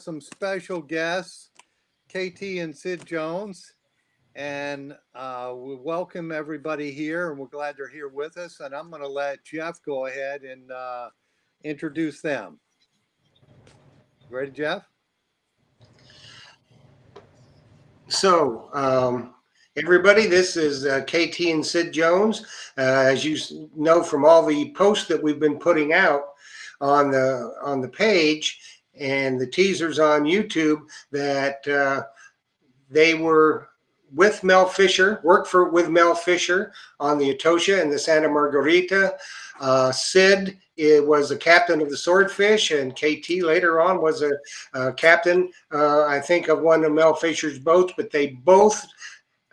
some special guests, KT and Sid Jones, and we welcome everybody here, and we're glad they're here with us. And I'm going to let Jeff go ahead and introduce them. Ready, Jeff? So, everybody, this is KT and Sid Jones. As you know from all the posts that we've been putting out on the page and the teasers on YouTube, that they were with Mel Fisher, with Mel Fisher on the Atocha and the Santa Margarita. Sid was a captain of the Swordfish, and KT later on was a captain, I think, of one of Mel Fisher's boats, but they both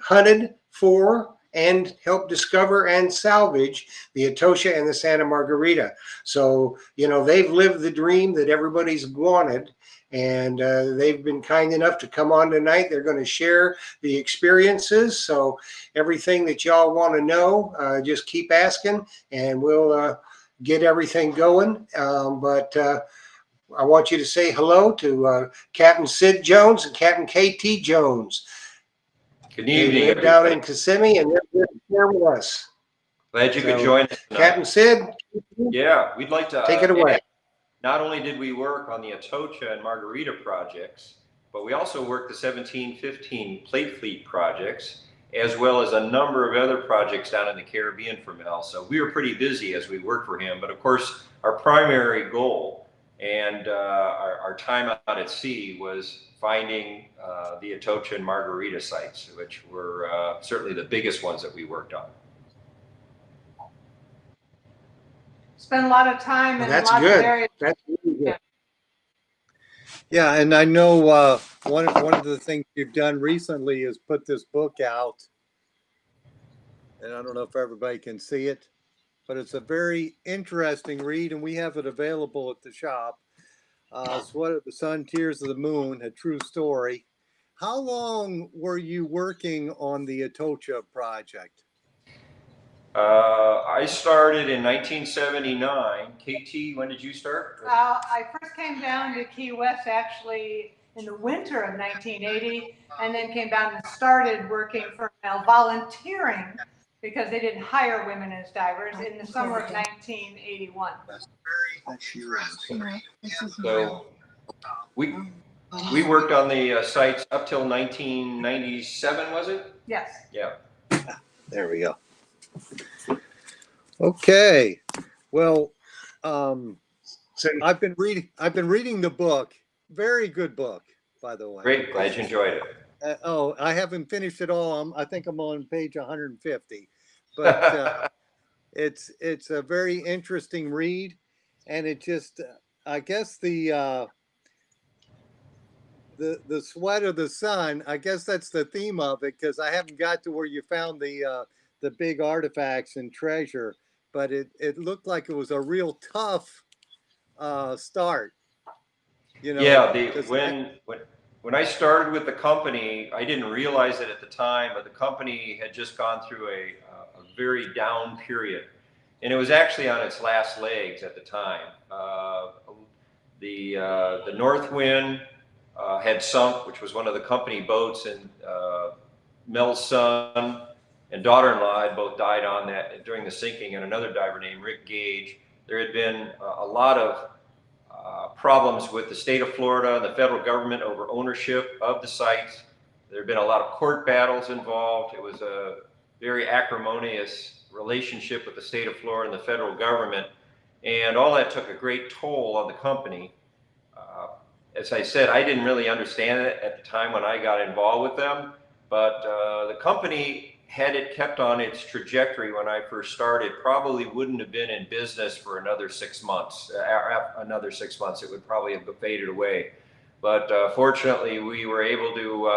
hunted for and helped discover and salvage the Atocha and the Santa Margarita. So, you know, they've lived the dream that everybody's wanted, and they've been kind enough to come on tonight. They're going to share the experiences. So everything that y'all want to know, just keep asking, and we'll get everything going. But I want you to say hello to Captain Sid Jones and Captain KT Jones. Good evening, they live down in Kissimmee, and they're here with us. Glad you could join us tonight. Captain Sid? Yeah, we'd like to take it away. Not only did we work on the Atocha and Margarita projects, but we also worked the 1715 plate fleet projects, as well as a number of other projects down in the Caribbean for Mel. So we were pretty busy as we worked for him. But of course, our primary goal and our time out at sea was finding the Atocha and Margarita sites, which were certainly the biggest ones that we worked on. Spend a lot of time in That's lots good. of areas. That's really good. Yeah, and I know one of the things you've done recently is put this book out, and I don't know if everybody can see it, but it's a very interesting read, and we have it available at the shop. Sweat of the Sun, Tears of the Moon, a true story. How long were you working on the Atocha project? I started in 1979. KT, when did you start? I first came down to Key West actually in the winter of 1980, and then came down and started working for Mel, volunteering, because they didn't hire women as divers, in the summer of 1981. So we worked on the sites up till 1997, was it? Yes. Yeah. There we go. Okay. Well, I've been reading the book. Very good book, by the way. Great. Glad you enjoyed it. I haven't finished it all. I think I'm on page 150, but it's a very interesting read, and it just I guess the sweat of the sun. I guess that's the theme of it, because I haven't got to where you found the big artifacts and treasure, but it looked like it was a real tough start. You know. Yeah. When I started with the company, I didn't realize it at the time, but the company had just gone through a very down period, and it was actually on its last legs at the time. The North Wind had sunk, which was one of the company boats, and Mel's son and daughter-in-law had both died on that during the sinking, and another diver named Rick Gage. There had been a lot of problems with the state of Florida and the federal government over ownership of the sites. There had been a lot of court battles involved. It was a very acrimonious relationship with the state of Florida and the federal government, and all that took a great toll on the company. As I said, I didn't really understand it at the time when I got involved with them, but the company, had it kept on its trajectory when I first started, probably wouldn't have been in business for another 6 months. It would probably have faded away. But fortunately, we were able to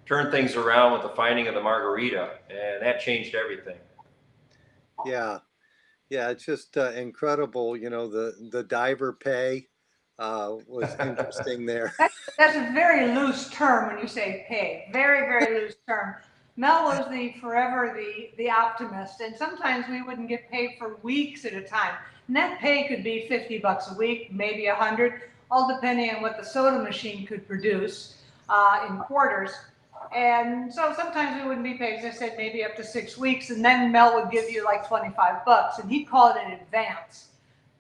turn things around with the finding of the Margarita, and that changed everything. Yeah, it's just incredible. You know, the diver pay was interesting there. That's a very loose term when you say pay. Very, very loose term. Mel was forever the optimist, and sometimes we wouldn't get paid for weeks at a time. And that pay could be $50 a week, maybe 100. all depending on what the soda machine could produce in quarters. And so sometimes we wouldn't be paid, as I said, maybe up to 6 weeks, and then Mel would give you like $25, and he'd call it an advance.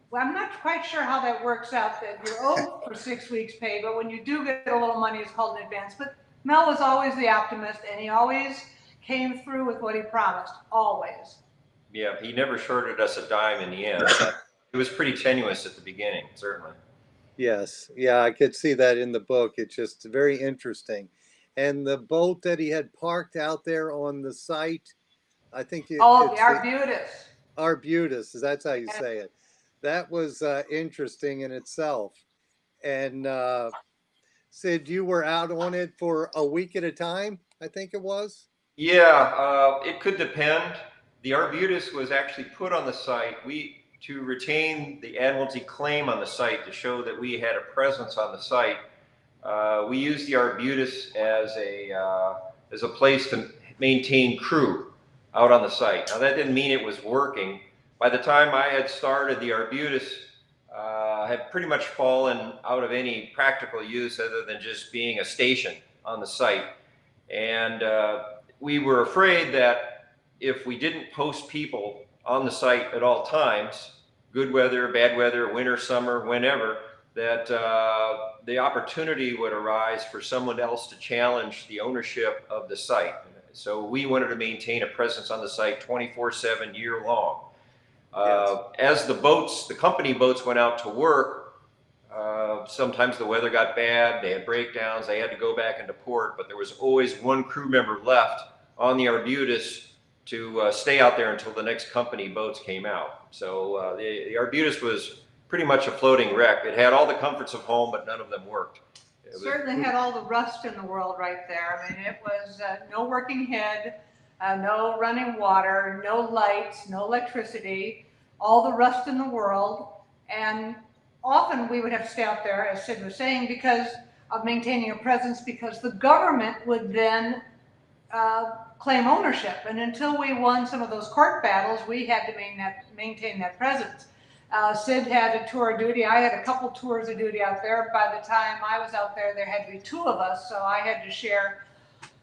Well, I'm not quite sure how that works out, that you're owed for 6 weeks pay, but when you do get a little money, it's called an advance. But Mel was always the optimist, and he always came through with what he promised, always. Yeah, he never shorted us a dime in the end. It was pretty tenuous at the beginning, certainly. Yes. Yeah, I could see that in the book. It's just very interesting. And the boat that he had parked out there on the site, I think Oh, the it's Arbutus. Arbutus, that's how you say it. That was interesting in itself. And Sid, you were out on it for a week at a time, I think it was. Yeah, it could depend. The Arbutus was actually put on the site to retain the Admiralty claim on the site, to show that we had a presence on the site. We used the Arbutus as a place to maintain crew out on the site. Now that didn't mean it was working. By the time I had started, the Arbutus had pretty much fallen out of any practical use other than just being a station on the site. And we were afraid that if we didn't post people on the site at all times, good weather, bad weather, winter, summer, whenever, that the opportunity would arise for someone else to challenge the ownership of the site. So we wanted to maintain a presence on the site 24/7 year long. Yes. As the company boats went out to work, sometimes the weather got bad, they had breakdowns, they had to go back into port, but there was always one crew member left on the Arbutus to stay out there until the next company boats came out. So the Arbutus was pretty much a floating wreck. It had all the comforts of home, but none of them worked. Certainly had all the rust in the world right there. I mean, it was no working head, no running water, no lights, no electricity, all the rust in the world. And often we would have to stay out there, as Sid was saying, because of maintaining a presence, because the government would then claim ownership. And until we won some of those court battles, we had to maintain that presence. Sid had a tour of duty. I had a couple tours of duty out there. By the time I was out there, there had to be 2 of us, so I had to share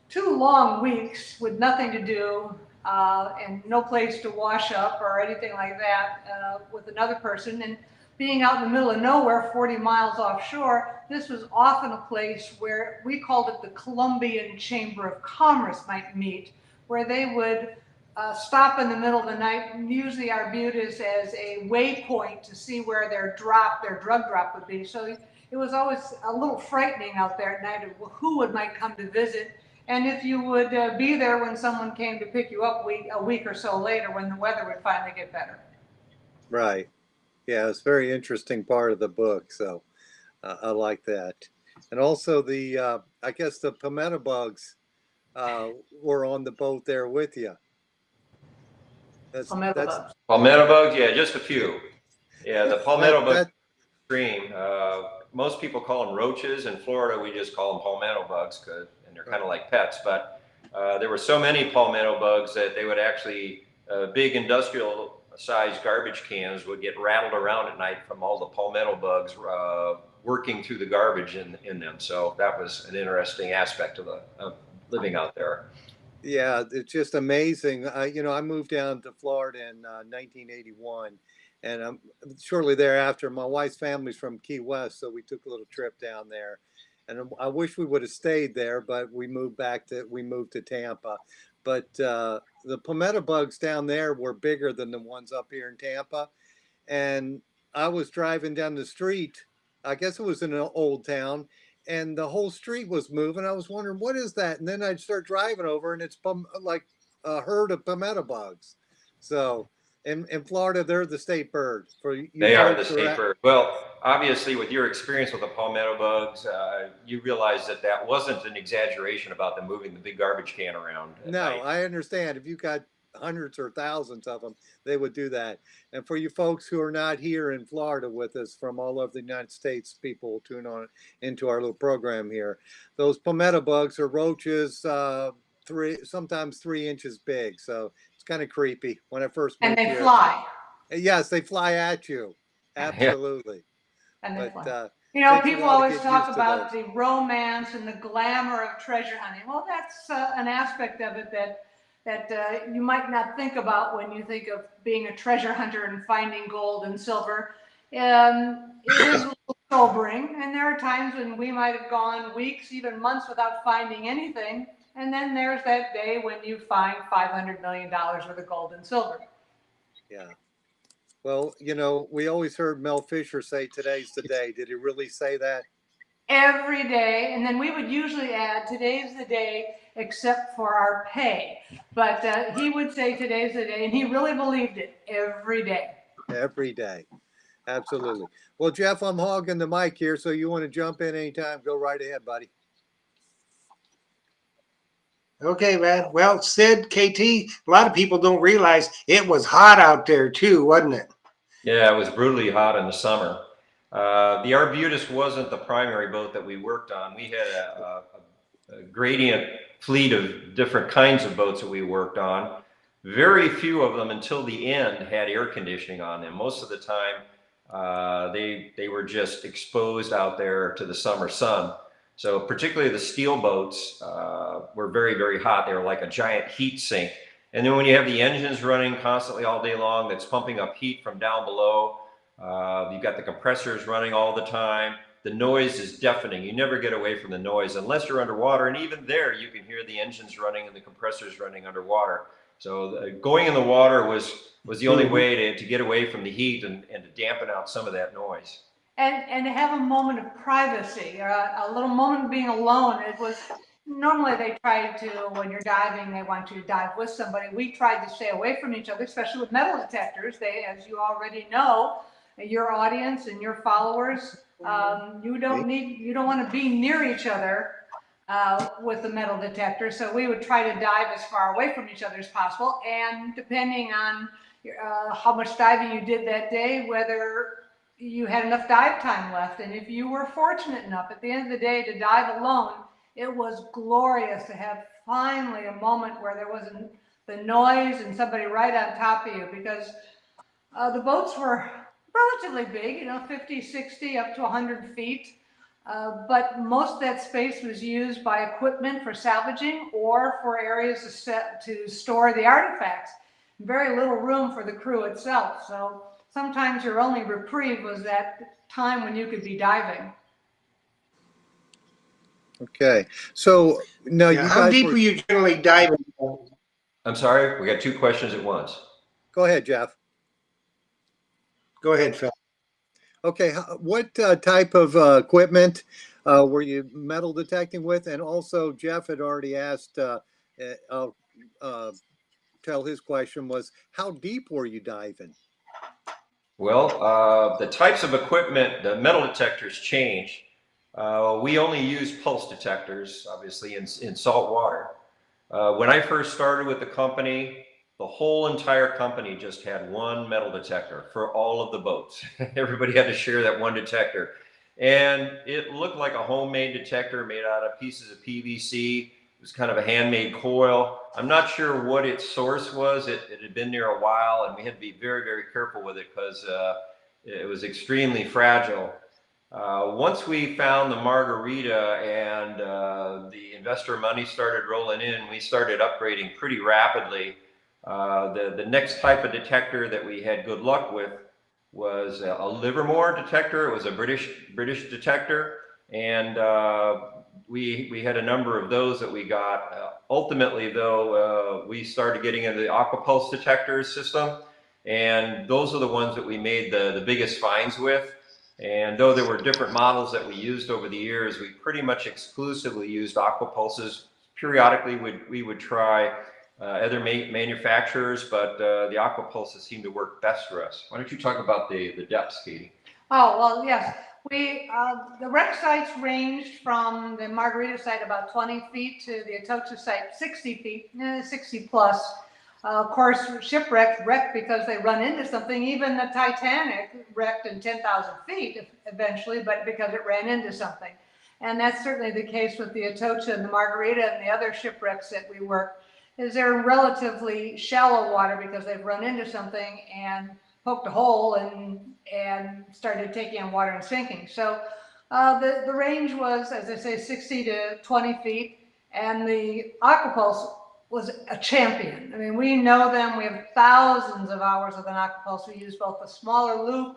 2 long weeks with nothing to do and no place to wash up or anything like that with another person. And being out in the middle of nowhere, 40 miles offshore, this was often a place where we called it the Colombian Chamber of Commerce might meet, where they would stop in the middle of the night and use the Arbutus as a waypoint to see where their drug drop would be. So it was always a little frightening out there at night of who might come to visit. And if you would be there when someone came to pick you up a week or so later when the weather would finally get better. Right. Yeah, it's a very interesting part of the book. So I like that. And also I guess the palmetto bugs were on the boat there with you. Palmetto bugs. Palmetto bugs, yeah, just a few. Yeah, the palmetto bugs extreme. Most people call them roaches. In Florida, we just call them palmetto bugs, and they're kind of like pets. But there were so many palmetto bugs that they would actually, big industrial-sized garbage cans would get rattled around at night from all the palmetto bugs working through the garbage in them. So that was an interesting aspect of living out there. Yeah, it's just amazing. I moved down to Florida in 1981, and shortly thereafter, my wife's family's from Key West, so we took a little trip down there. And I wish we would have stayed there, but we moved to Tampa. But the palmetto bugs down there were bigger than the ones up here in Tampa. And I was driving down the street. I guess it was in an old town, and the whole street was moving. I was wondering, what is that? And then I'd start driving over, and it's like a herd of palmetto bugs. So in Florida, they're the state bird. For you, they are the state bird. Well, obviously, with your experience with the palmetto bugs, you realize that wasn't an exaggeration about them moving the big garbage can around. No, I understand. If you got hundreds or thousands of them, they would do that. And for you folks who are not here in Florida with us from all over the United States, people tune on into our little program here. Those palmetto bugs are roaches, sometimes 3 inches big. So it's kind of creepy when I first moved fly. Yes, they fly at you. Absolutely. And they fly. You know, Takes a people while to always get talk used to about those. the romance and the glamour of treasure hunting. Well, that's an aspect of it that you might not think about when you think of being a treasure hunter and finding gold and silver. It is a little sobering, and there are times when we might have gone weeks, even months without finding anything. And then there's that day when you find $500 million worth of gold and silver. Yeah. Well, you know, we always heard Mel Fisher say today's the day. Did he really say that? Every day, and then we would usually add today's the day except for our pay, but he would say today's the day, and he really believed it every day. Every day. Absolutely. Well, Jeff, I'm hogging the mic here, so you want to jump in anytime, go right ahead, buddy. Okay, man. Well, Sid, KT, a lot of people don't realize it was hot out there too, wasn't it? Yeah, it was brutally hot in the summer. The Arbutus wasn't the primary boat that we worked on. We had a gradient fleet of different kinds of boats that we worked on. Very few of them until the end had air conditioning on them. Most of the time, they were just exposed out there to the summer sun. So particularly the steel boats were very, very hot. They were like a giant heat sink. And then when you have the engines running constantly all day long, that's pumping up heat from down below, you've got the compressors running all the time. The noise is deafening. You never get away from the noise unless you're underwater. And even there, you can hear the engines running and the compressors running underwater. So going in the water was the only way to get away from the heat and to dampen out some of that noise. And to have a moment of privacy, a little moment of being alone. It was normally they try to, when you're diving, they want you to dive with somebody. We tried to stay away from each other, especially with metal detectors. They, as you already know, your audience and your followers, you don't want to be near each other with the metal detector. So we would try to dive as far away from each other as possible. And depending on how much diving you did that day, whether you had enough dive time left. And if you were fortunate enough at the end of the day to dive alone, it was glorious to have finally a moment where there wasn't the noise and somebody right on top of you, because the boats were relatively big, you know, 50, 60, up to 100 feet. But most of that space was used by equipment for salvaging or for areas to store the artifacts. Very little room for the crew itself. So sometimes your only reprieve was that time when you could be diving. Okay. So now Yeah. you How guys deep were, were you generally diving? I'm sorry, we got two questions at once. go ahead, Jeff. Go ahead, Phil. Okay. What type of equipment were you metal detecting with? And also, Jeff had already asked, I'll tell his question was, how deep were you diving? Well, the types of equipment, the metal detectors change. We only use pulse detectors, obviously, in salt water. When I first started with the company, the whole entire company just had one metal detector for all of the boats. Everybody had to share that one detector. And it looked like a homemade detector made out of pieces of PVC. It was kind of a handmade coil. I'm not sure what its source was. It had been there a while, and we had to be very, very careful with it because it was extremely fragile. Once we found the Margarita and the investor money started rolling in, we started upgrading pretty rapidly. The next type of detector that we had good luck with was a Livermore detector. It was a British detector, and we had a number of those that we got. Ultimately, though, we started getting into the Aquapulse detector system, and those are the ones that we made the biggest finds with. And though there were different models that we used over the years, we pretty much exclusively used Aquapulses. Periodically, we would try other manufacturers, but the Aquapulses seem to work best for us. Why don't you talk about the depths, Katie? Oh, well, yes. The wreck sites ranged from the Margarita site about 20 feet to the Atocha site 60 feet, 60 plus. Of course, shipwrecks wrecked because they run into something. Even the Titanic wrecked in 10,000 feet eventually, but because it ran into something. And that's certainly the case with the Atocha and the Margarita and the other shipwrecks that we work, is they're in relatively shallow water because they've run into something and poked a hole and started taking on water and sinking. So The range was, as I say, 60 to 20 feet, and the Aquapulse was a champion. I mean, we know them. We have thousands of hours with an Aquapulse. We use both the smaller loop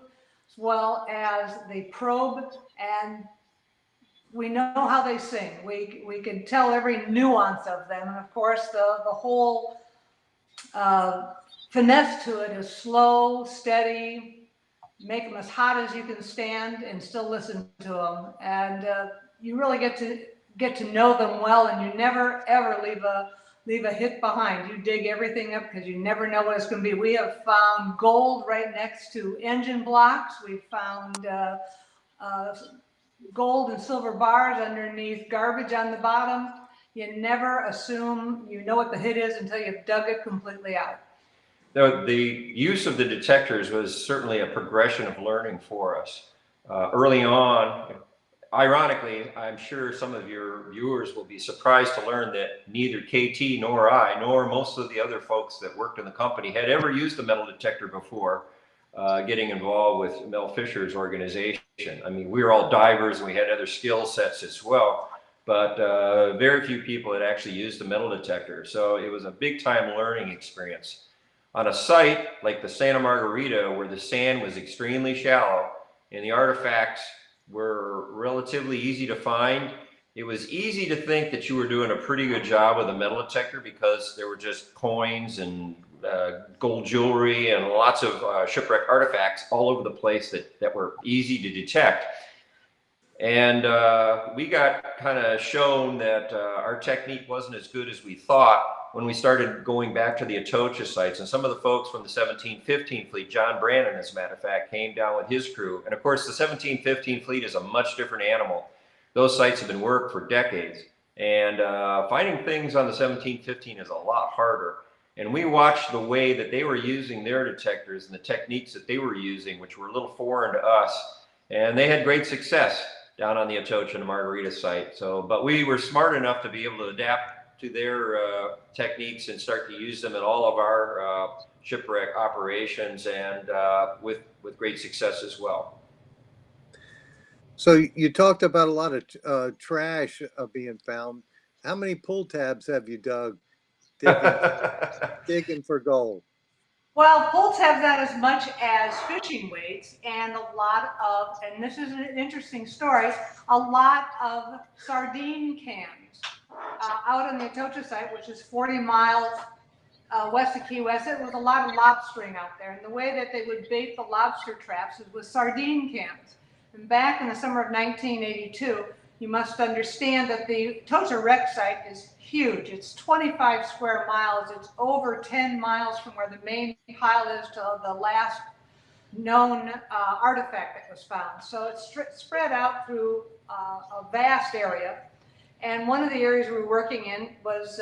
as well as the probe, and we know how they sing. We can tell every nuance of them, and of course, the whole finesse to it is slow, steady, make them as hot as you can stand and still listen to them. And you really get to know them well, and you never ever leave a hit behind. You dig everything up because you never know what it's going to be. We have found gold right next to engine blocks. We've found gold and silver bars underneath garbage on the bottom. You never assume you know what the hit is until you've dug it completely out. The use of the detectors was certainly a progression of learning for us. Early on, ironically, I'm sure some of your viewers will be surprised to learn that neither KT nor I, nor most of the other folks that worked in the company had ever used a metal detector before getting involved with Mel Fisher's organization. I mean, we were all divers and we had other skill sets as well, but very few people had actually used a metal detector. So it was a big time learning experience. On a site like the Santa Margarita, where the sand was extremely shallow and the artifacts were relatively easy to find, it was easy to think that you were doing a pretty good job with a metal detector because there were just coins and gold jewelry and lots of shipwreck artifacts all over the place that were easy to detect. And we got kind of shown that our technique wasn't as good as we thought when we started going back to the Atocha sites. And some of the folks from the 1715 fleet, John Brannon, as a matter of fact, came down with his crew. And of course, the 1715 fleet is a much different animal. Those sites have been worked for decades. And finding things on the 1715 is a lot harder. And we watched the way that they were using their detectors and the techniques that they were using, which were a little foreign to us. And they had great success down on the Atocha and Margarita site. So, but we were smart enough to be able to adapt to their techniques and start to use them in all of our shipwreck operations, and with great success as well. So you talked about a lot of trash being found. How many pull tabs have you dug digging for gold? Well, pull tabs not as much as fishing weights, and a lot of, and this is an interesting story, a lot of sardine cans out on the Atocha site, which is 40 miles west of Key West. It was a lot of lobstering out there, and the way that they would bait the lobster traps is with sardine cans. And back in the summer of 1982, you must understand that the Atocha wreck site is huge. It's 25 square miles. It's over 10 miles from where the main pile is to the last known artifact that was found. So it's spread out through a vast area. And one of the areas we were working in was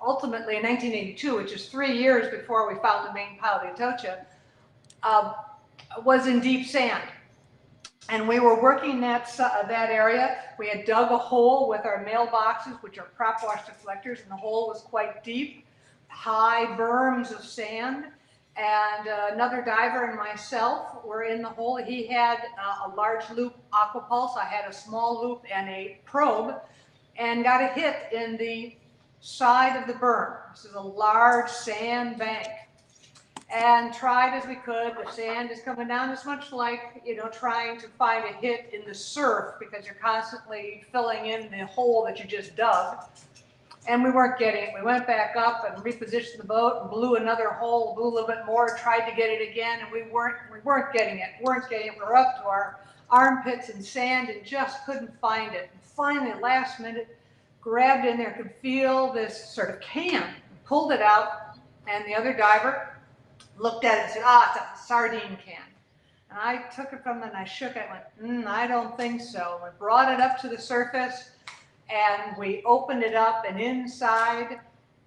ultimately in 1982, which is 3 years before we found the main pile of the Atocha, was in deep sand. And we were working that area. We had dug a hole with our mailboxes, which are prop wash deflectors, and the hole was quite deep, high berms of sand. And another diver and myself were in the hole. He had a large loop Aquapulse. I had a small loop and a probe, and got a hit in the side of the berm. This is a large sand bank. And tried as we could. The sand is coming down. It's much like, you know, trying to find a hit in the surf because you're constantly filling in the hole that you just dug. And we weren't getting it. We went back up and repositioned the boat and blew another hole, blew a little bit more, tried to get it again, and we weren't getting it. We were up to our armpits in sand and just couldn't find it. And finally, last minute, grabbed in there, could feel this sort of can, pulled it out, and the other diver looked at it and said, it's a sardine can. And I took it from them and I shook it. I went, I don't think so. We brought it up to the surface and we opened it up, and inside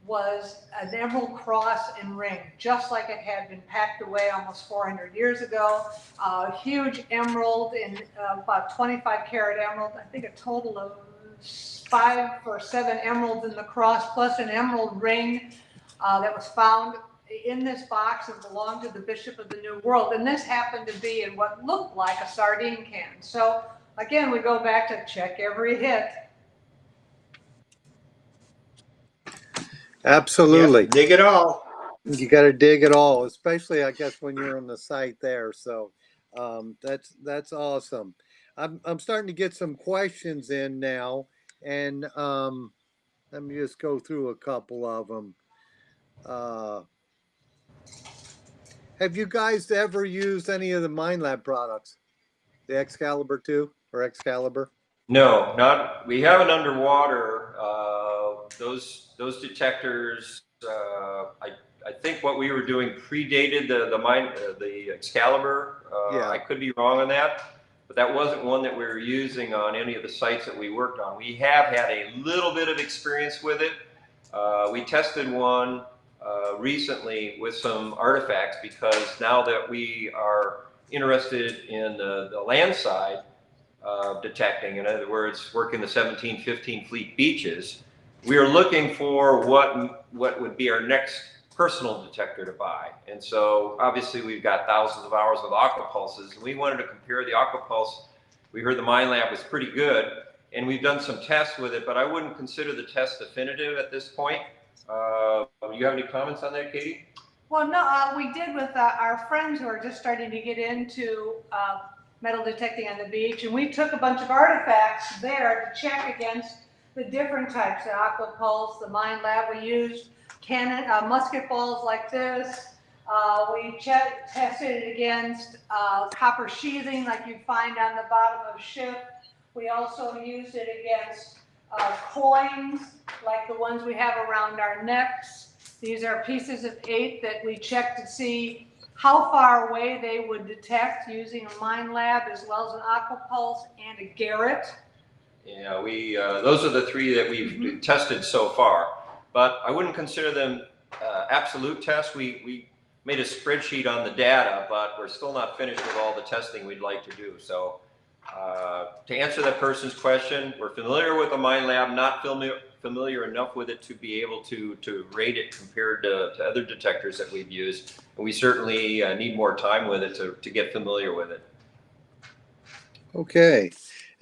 was an emerald cross and ring, just like it had been packed away almost 400 years ago. A huge emerald, in about 25 karat emerald. I think a total of 5 or 7 emeralds in the cross, plus an emerald ring that was found in this box that belonged to the Bishop of the New World. And this happened to be in what looked like a sardine can. So again, we go back to check every hit. Absolutely. Yep, dig it all. You got to dig it all, especially I guess when you're on the site there. So that's awesome. I'm starting to get some questions in now, and let me just go through a couple of them. Uh, have you guys ever used any of the MindLab products, the Excalibur 2 or Excalibur? No, not, we haven't underwater. Those detectors, I think what we were doing predated the Excalibur. Yeah. I could be wrong on that, but that wasn't one that we were using on any of the sites that we worked on. We have had a little bit of experience with it. We tested one recently with some artifacts because now that we are interested in the land side, detecting, in other words, working the 1715 fleet beaches, we are looking for what would be our next personal detector to buy. And so obviously we've got thousands of hours with aquapulses, and we wanted to compare the aquapulse. We heard the MindLab was pretty good, and we've done some tests with it, but I wouldn't consider the test definitive at this point. Do you have any comments on that, Katie? Well, no, we did with our friends who are just starting to get into metal detecting on the beach, and we took a bunch of artifacts there to check against the different types, the aquapulse, the MindLab. We used musket balls like this. We tested it against copper sheathing like you'd find on the bottom of a ship. We also used it against coins like the ones we have around our necks. These are pieces of 8 that we check to see how far away they would detect using a MindLab as well as an aquapulse and a Garrett. Yeah, those are the 3 that we've tested so far, but I wouldn't consider them absolute tests. We made a spreadsheet on the data, but we're still not finished with all the testing we'd like to do. So to answer that person's question, we're familiar with the MindLab, not familiar enough with it to be able to rate it compared to other detectors that we've used. And we certainly need more time with it to get familiar with it. Okay.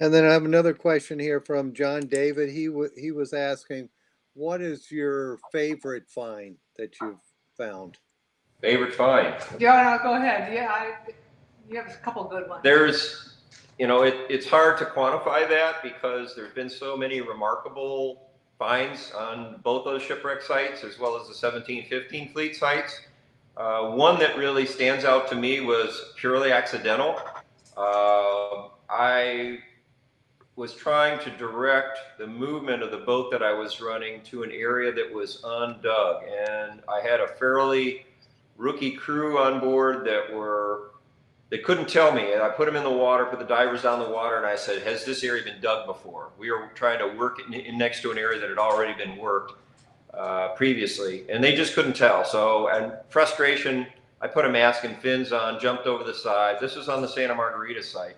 And then I have another question here from John David. He was asking, what is your favorite find that you've found? Favorite find? Yeah, no, go ahead. Yeah, you have a couple good ones. There's, it's hard to quantify that because there's been so many remarkable finds on both those shipwreck sites as well as the 1715 fleet sites. One that really stands out to me was purely accidental. I was trying to direct the movement of the boat that I was running to an area that was undug, and I had a fairly rookie crew on board they couldn't tell me. And I put them in the water, put the divers down the water, and I said, has this area been dug before? We were trying to work in next to an area that had already been worked previously, and they just couldn't tell. So, and frustration, I put a mask and fins on, jumped over the side. This was on the Santa Margarita site.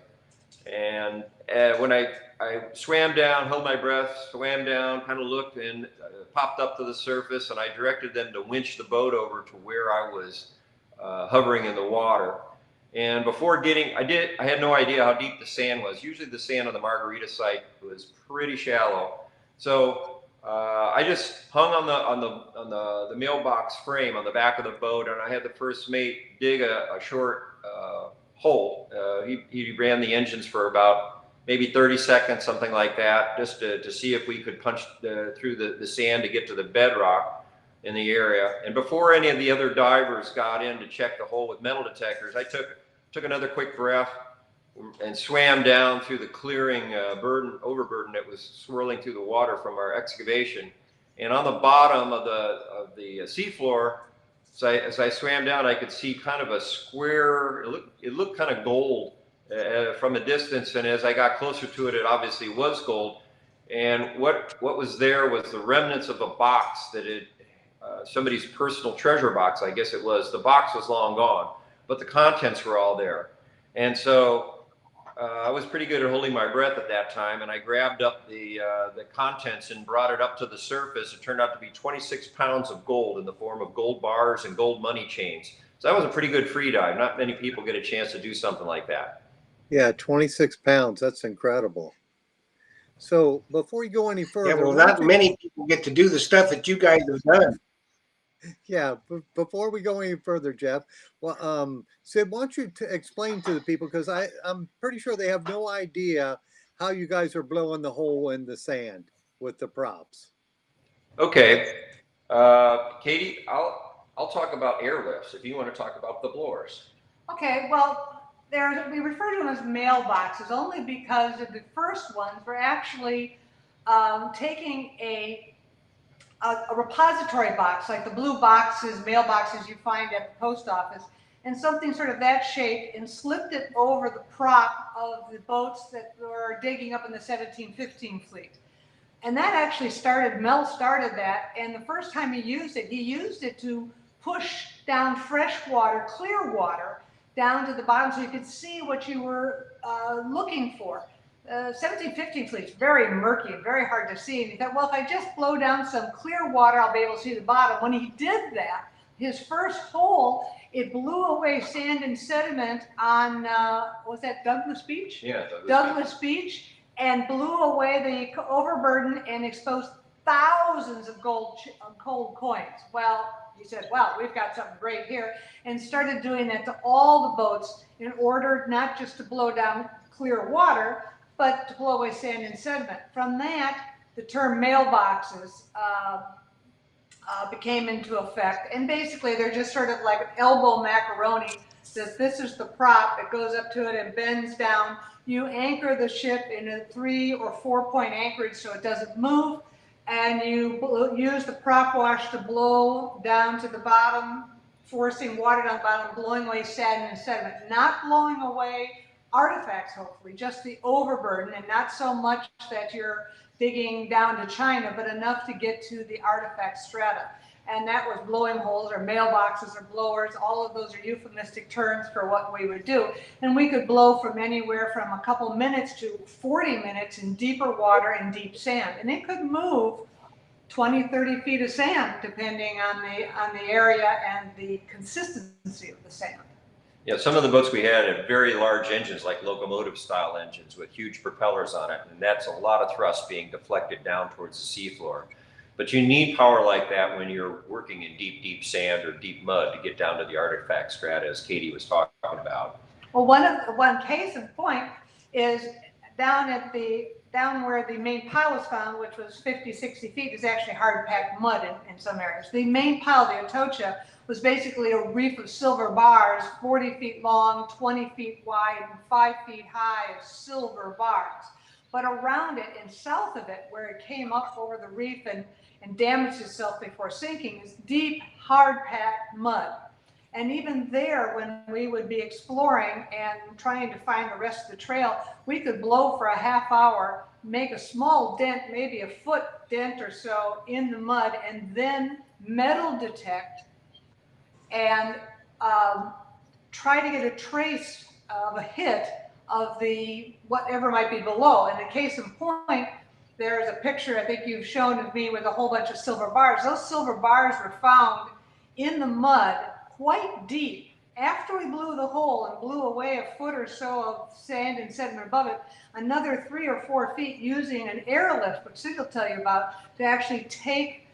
And when I swam down, held my breath, swam down, kind of looked, and popped up to the surface, and I directed them to winch the boat over to where I was hovering in the water. And before I had no idea how deep the sand was. Usually the sand on the Margarita site was pretty shallow. So I just hung on the mailbox frame on the back of the boat, and I had the first mate dig a short hole. He ran the engines for about maybe 30 seconds, something like that, just to see if we could punch through the sand to get to the bedrock in the area. And before any of the other divers got in to check the hole with metal detectors, I took another quick breath and swam down through the clearing overburden that was swirling through the water from our excavation. And on the bottom of the seafloor, as I swam down, I could see kind of a square. It looked kind of gold from a distance, and as I got closer to it, it obviously was gold. And what was there was the remnants of a box that somebody's personal treasure box, I guess it was. The box was long gone, but the contents were all there. And so I was pretty good at holding my breath at that time, and I grabbed up the contents and brought it up to the surface. It turned out to be 26 pounds of gold in the form of gold bars and gold money chains. So that was a pretty good free dive. Not many people get a chance to do something like that. Yeah, 26 pounds. That's incredible. So before you go any Yeah, further, well, why don't not you, many people get to do the stuff that you guys have done. yeah, before we go any further, Jeff, well, Sid, why don't you explain to the people, because I'm pretty sure they have no idea how you guys are blowing the hole in the sand with the props. Okay, Katie, I'll talk about airlifts if you want to talk about the blowers. Okay, well, we refer to them as mailboxes only because of the first ones were actually taking a repository box, like the blue boxes, mailboxes you find at the post office, and something sort of that shape, and slipped it over the prop of the boats that were digging up in the 1715 fleet. And that actually started, Mel started that, and the first time he used it to push down fresh water, clear water, down to the bottom so you could see what you were looking for. 1715 fleet's very murky and very hard to see, and he thought, well, if I just blow down some clear water, I'll be able to see the bottom. When he did that, his first hole, it blew away sand and sediment on, was that Douglas Beach? Yeah, Douglas Beach, and blew away the overburden and exposed thousands of gold coins. Well, he said, well, we've got something great here, and started doing that to all the boats in order not just to blow down clear water, but to blow away sand and sediment. From that, the term mailboxes became into effect, and basically they're just sort of like an elbow macaroni. This is the prop, it goes up to it and bends down. You anchor the ship in a 3 or 4 point anchorage so it doesn't move, and you use the prop wash to blow down to the bottom, forcing water down the bottom, blowing away sand and sediment, not blowing away artifacts, hopefully, just the overburden, and not so much that you're digging down to China, but enough to get to the artifact strata. And that was blowing holes or mailboxes or blowers. All of those are euphemistic terms for what we would do. And we could blow from anywhere from a couple minutes to 40 minutes in deeper water and deep sand. And it could move 20, 30 feet of sand, depending on the area and the consistency of the sand. Yeah, some of the boats we had very large engines, like locomotive style engines with huge propellers on it, and that's a lot of thrust being deflected down towards the seafloor. But you need power like that when you're working in deep, deep sand or deep mud to get down to the artifact strata, as Katie was talking about. Well, one case in point is down where the main pile was found, which was 50, 60 feet, is actually hard packed mud in some areas. The main pile, the Atocha, was basically a reef of silver bars, 40 feet long, 20 feet wide, and 5 feet high of silver bars. But around it and south of it, where it came up over the reef and damaged itself before sinking, is deep, hard-packed mud. And even there, when we would be exploring and trying to find the rest of the trail, we could blow for a half hour, make a small dent, maybe a foot dent or so in the mud, and then metal detect and try to get a trace of a hit of the whatever might be below. In the case in point, there's a picture I think you've shown of me with a whole bunch of silver bars. Those silver bars were found in the mud quite deep. After we blew the hole and blew away a foot or so of sand and sediment above it, another 3 or 4 feet using an airlift, which Sid will tell you about, to actually take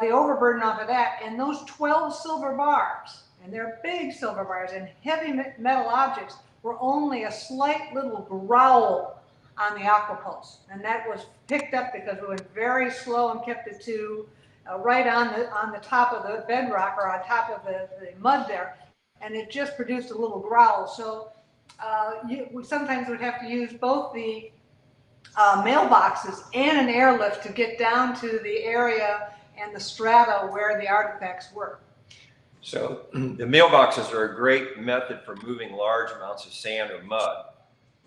the overburden off of that. And those 12 silver bars, and they're big silver bars and heavy metal objects, were only a slight little growl on the aquapulse. And that was picked up because we went very slow and kept it to right on the top of the bedrock or on top of the mud there. And it just produced a little growl. So we sometimes would have to use both the mailboxes and an airlift to get down to the area and the strata where the artifacts were. So the mailboxes are a great method for moving large amounts of sand or mud.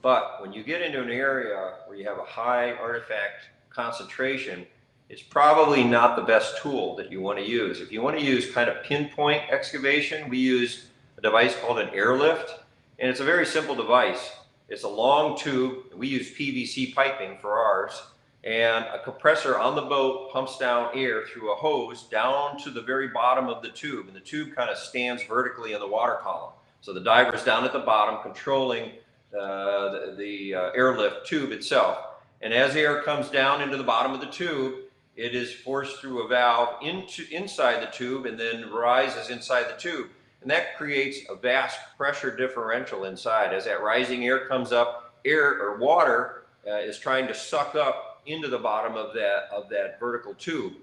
But when you get into an area where you have a high artifact concentration, it's probably not the best tool that you want to use. If you want to use kind of pinpoint excavation, we use a device called an airlift, and it's a very simple device. It's a long tube. We use PVC piping for ours, and a compressor on the boat pumps down air through a hose down to the very bottom of the tube, and the tube kind of stands vertically in the water column. So the diver's down at the bottom controlling the airlift tube itself. And as air comes down into the bottom of the tube, it is forced through a valve inside the tube and then rises inside the tube. And that creates a vast pressure differential inside. As that rising air comes up, air or water is trying to suck up into the bottom of that vertical tube.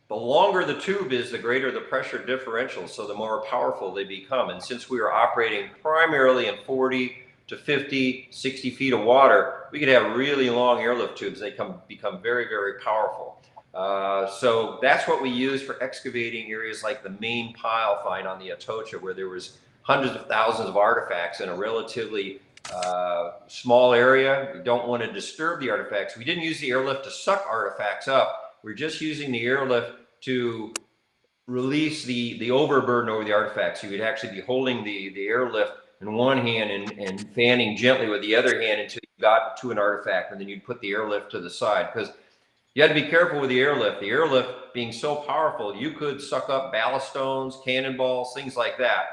The longer the tube is, the greater the pressure differential, so the more powerful they become. And since we are operating primarily in 40 to 50, 60 feet of water, we could have really long airlift tubes. They become very, very powerful. So that's what we use for excavating areas like the main pile find on the Atocha, where there was hundreds of thousands of artifacts in a relatively small area. We don't want to disturb the artifacts. We didn't use the airlift to suck artifacts up. We're just using the airlift to release the overburden over the artifacts. You would actually be holding the airlift in one hand and fanning gently with the other hand until you got to an artifact, and then you'd put the airlift to the side, because you had to be careful with the airlift. The airlift being so powerful, you could suck up ballast stones, cannonballs, things like that.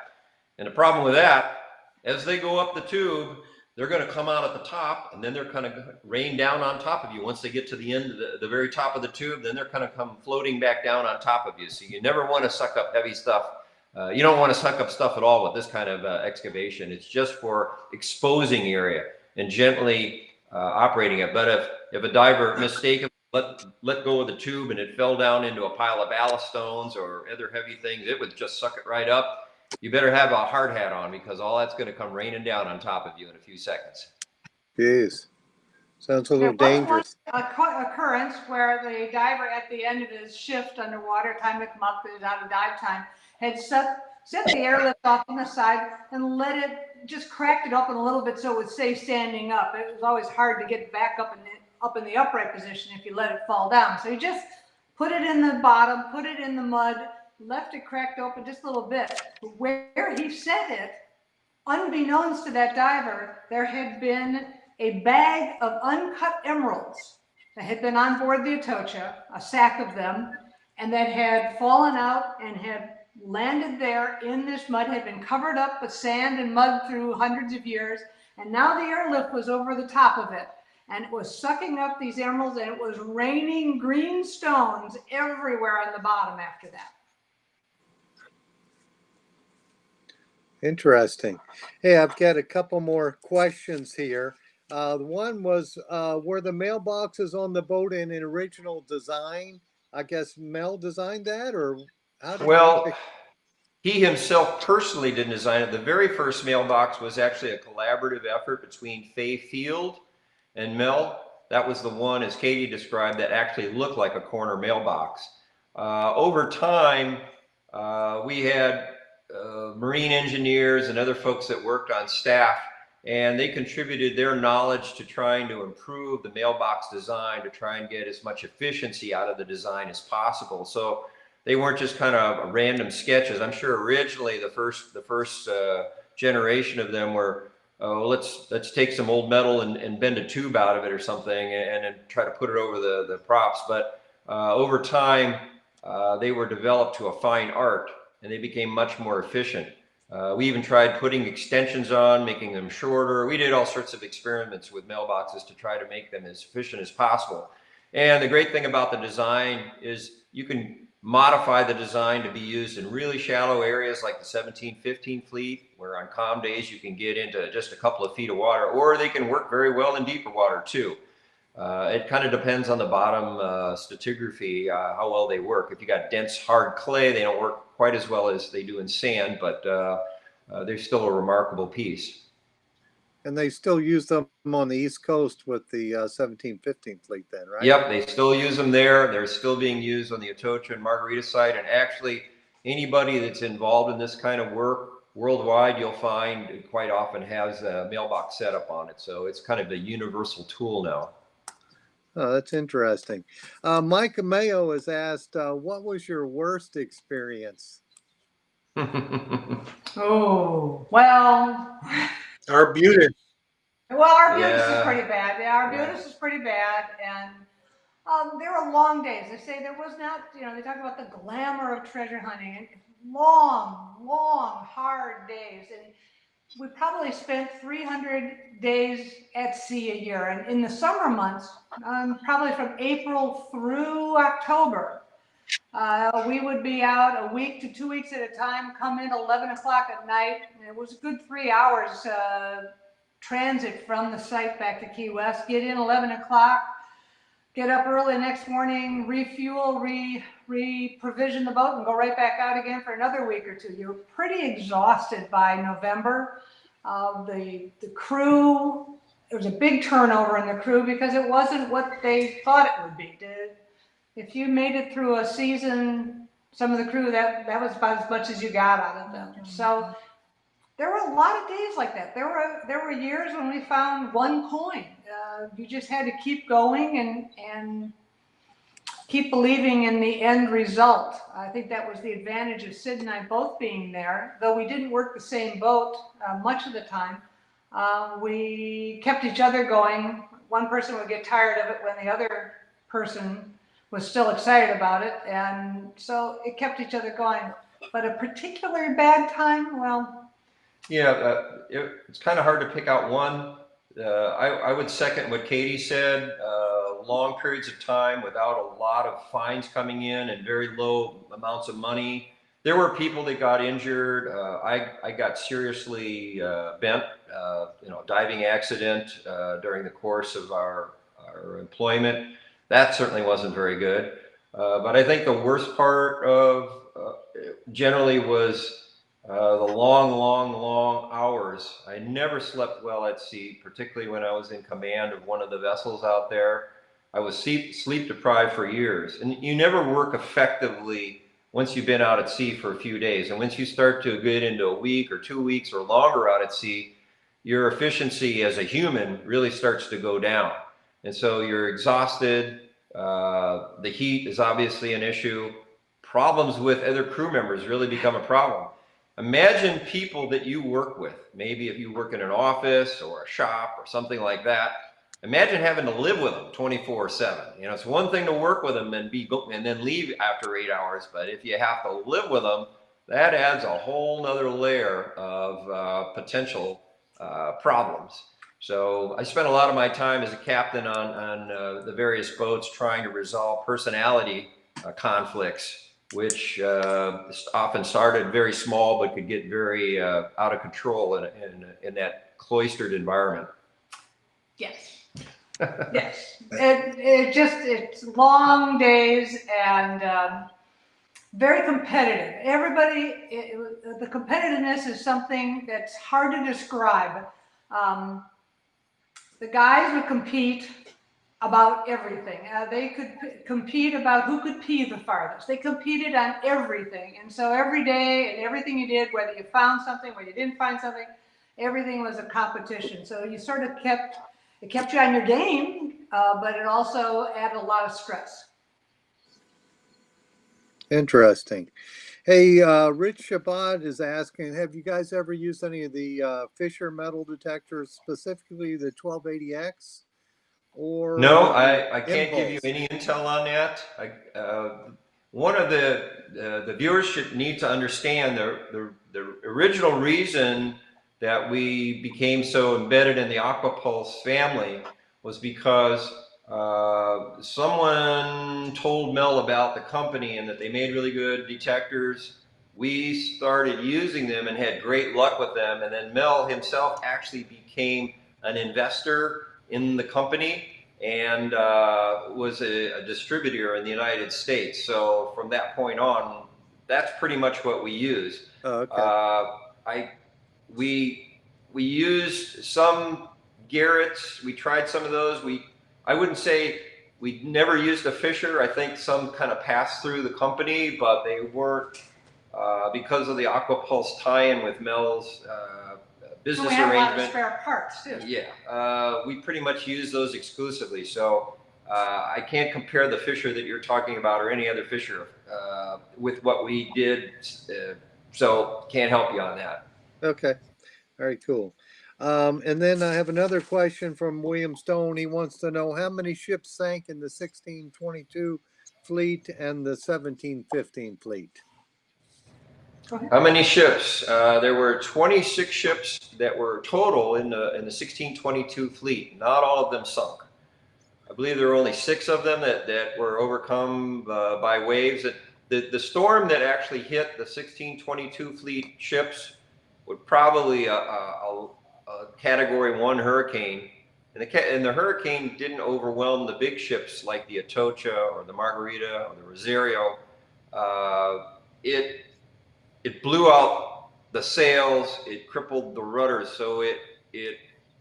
And the problem with that, as they go up the tube, they're going to come out at the top, and then they're kind of rain down on top of you. Once they get to the end of the very top of the tube, then they're kind of come floating back down on top of you. So you never want to suck up heavy stuff. You don't want to suck up stuff at all with this kind of excavation. It's just for exposing area and gently operating it. But if a diver mistakenly let go of the tube and it fell down into a pile of ballast stones or other heavy things, it would just suck it right up. You better have a hard hat on, because all that's going to come raining down on top of you in a few seconds. Jeez. Sounds a little dangerous. Occurrence where the diver at the end of his shift underwater, time to come up, is out of dive time, had set the airlift off on the side and let it, just cracked it open a little bit so it would stay standing up. It was always hard to get back up in the upright position if you let it fall down. So you just put it in the bottom, put it in the mud, left it cracked open just a little bit. Where he set it, unbeknownst to that diver, there had been a bag of uncut emeralds that had been on board the Atocha, a sack of them, and that had fallen out and had landed there in this mud, had been covered up with sand and mud through hundreds of years, and now the airlift was over the top of it, and it was sucking up these emeralds, and it was raining green stones everywhere on the bottom after that. Interesting. Hey, I've got a couple more questions here. One was, were the mailboxes on the boat in an original design? I guess Mel designed that, or how did Well, he himself personally didn't design it. The very first mailbox was actually a collaborative effort between Fay Field and Mel. That was the one, as Katie described, that actually looked like a corner mailbox. Over time, we had marine engineers and other folks that worked on staff, and they contributed their knowledge to trying to improve the mailbox design, to try and get as much efficiency out of the design as possible. So they weren't just kind of random sketches. I'm sure originally the first generation of them were, oh, let's take some old metal and bend a tube out of it or something, and then try to put it over the props. But over time, they were developed to a fine art, and they became much more efficient. We even tried putting extensions on, making them shorter. We did all sorts of experiments with mailboxes to try to make them as efficient as possible. And the great thing about the design is you can modify the design to be used in really shallow areas like the 17-15 fleet, where on calm days you can get into just a couple of feet of water, or they can work very well in deeper water too. It kind of depends on the bottom stratigraphy, how well they work. If you got dense, hard clay, they don't work quite as well as they do in sand, but they're still a remarkable piece. And they still use them on the East Coast with the 17-15 fleet then, right? Yep, they still use them there. They're still being used on the Atocha and MARGERITA site. And actually, anybody that's involved in this kind of work worldwide, you'll find quite often has a mailbox setup on it. So it's kind of a universal tool now. Oh, that's interesting. Mike Mayo has asked, what was your worst experience? Oh, well. Arbutus. Well, Arbutus Yeah. is pretty bad. Yeah, Arbutus is pretty bad. And there were long days. They say there was not, they talk about the glamour of treasure hunting. And long, hard days. And we probably spent 300 days at sea a year. And in the summer months, probably from April through October, we would be out a week to 2 weeks at a time, come in 11 o'clock at night. And it was a good 3 hours transit from the site back to Key West, get in 11 o'clock, get up early next morning, refuel, re-provision the boat, and go right back out again for another week or two. You're pretty exhausted by November. The crew, there was a big turnover in the crew because it wasn't what they thought it would be. If you made it through a season, some of the crew, that was about as much as you got out of them. So there were a lot of days like that. There were years when we found one coin. You just had to keep going and keep believing in the end result. I think that was the advantage of Sid and I both being there. Though we didn't work the same boat much of the time, we kept each other going. One person would get tired of it when the other person was still excited about it, and so it kept each other going. But a particular bad time, well, Yeah, it's kind of hard to pick out one. I would second what Katie said. Long periods of time without a lot of fines coming in and very low amounts of money. There were people that got injured. I got seriously bent, diving accident during the course of our employment. That certainly wasn't very good. But I think the worst part of generally was the long hours. I never slept well at sea, particularly when I was in command of one of the vessels out there. I was sleep deprived for years. And you never work effectively once you've been out at sea for a few days. And once you start to get into a week or 2 weeks or longer out at sea, your efficiency as a human really starts to go down. And so you're exhausted. The heat is obviously an issue. Problems with other crew members really become a problem. Imagine people that you work with. Maybe if you work in an office or a shop or something like that. Imagine having to live with them 24/7. It's one thing to work with them and then leave after 8 hours, but if you have to live with them, that adds a whole nother layer of potential problems. So I spent a lot of my time as a captain on the various boats trying to resolve personality conflicts, which often started very small but could get very out of control in that cloistered environment. yes. Yes, it's long days and very competitive. The competitiveness is something that's hard to describe. The guys would compete about everything. They could compete about who could pee the farthest. They competed on everything, and so every day and everything you did, whether you found something, whether you didn't find something, everything was a competition. So you sort of kept you on your game, but it also added a lot of stress. Interesting. Hey, Rich Shabbat is asking, have you guys ever used any of the Fisher metal detectors, specifically the 1280X? Or no, I can't give you Impulse? any intel on that. One of the viewers should need to understand the original reason that we became so embedded in the Aquapulse family was because someone told Mel about the company and that they made really good detectors. We started using them and had great luck with them. And then Mel himself actually became an investor in the company and was a distributor in the United States. So from that point on, that's pretty much what we use. Oh, okay. We used some Garrett's. We tried some of those. I wouldn't say we never used a Fisher. I think some kind of passed through the company, but they weren't because of the Aquapulse tie-in with Mel's business we have arrangement. A lot of spare parts too. Yeah, we pretty much use those exclusively. So I can't compare the Fisher that you're talking about or any other Fisher with what we did. So can't help you on that. Okay. Very cool. And then I have another question from William Stone. He wants to know how many ships sank in the 1622 fleet and the 1715 fleet. How many ships? There were 26 ships that were total in the 1622 fleet. Not all of them sunk. I believe there were only 6 of them that were overcome by waves. The storm that actually hit the 1622 fleet ships would probably a Category 1 hurricane. And the hurricane didn't overwhelm the big ships like the Atocha or the Margarita or the Rosario. It blew out the sails, it crippled the rudders, so it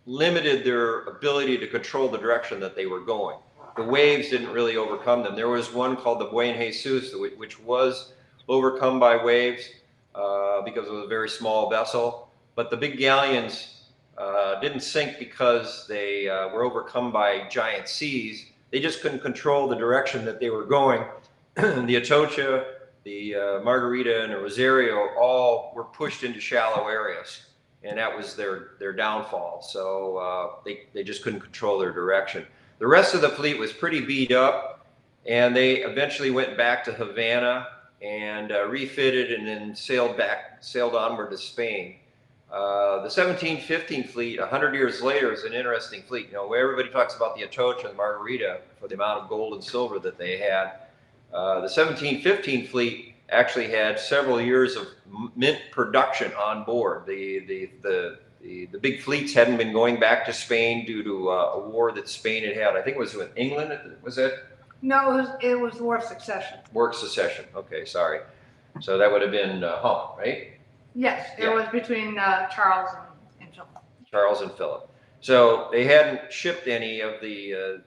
limited their ability to control the direction that they were going. The waves didn't really overcome them. There was one called the Buen Jesus, which was overcome by waves because it was a very small vessel. But the big galleons didn't sink because they were overcome by giant seas. They just couldn't control the direction that they were going. The Atocha, the Margarita, and the Rosario all were pushed into shallow areas, and that was their downfall. So they just couldn't control their direction. The rest of the fleet was pretty beat up, and they eventually went back to Havana and refitted and then sailed onward to Spain. The 1715 fleet, 100 years later, is an interesting fleet. You know, where everybody talks about the Atocha and Margarita for the amount of gold and silver that they had. The 1715 fleet actually had several years of mint production on board. The big fleets hadn't been going back to Spain due to a war that Spain had. I think it was with England. Was it? No, it was the War of Succession. War of Secession. Okay, sorry. So that would have been Hump, right? Yes, it was between Charles and Philip. Charles and Philip. So they hadn't shipped any of the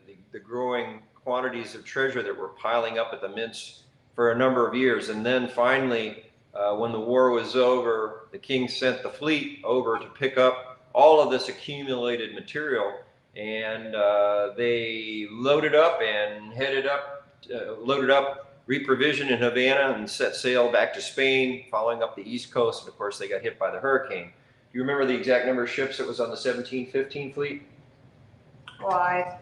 growing quantities of treasure that were piling up at the mints for a number of years. And then finally, when the war was over, the king sent the fleet over to pick up all of this accumulated material, and they loaded up and reprovisioned in Havana and set sail back to Spain, following up the East Coast. And of course, they got hit by the hurricane. Do you remember the exact number of ships that was on the 1715 fleet? Well, I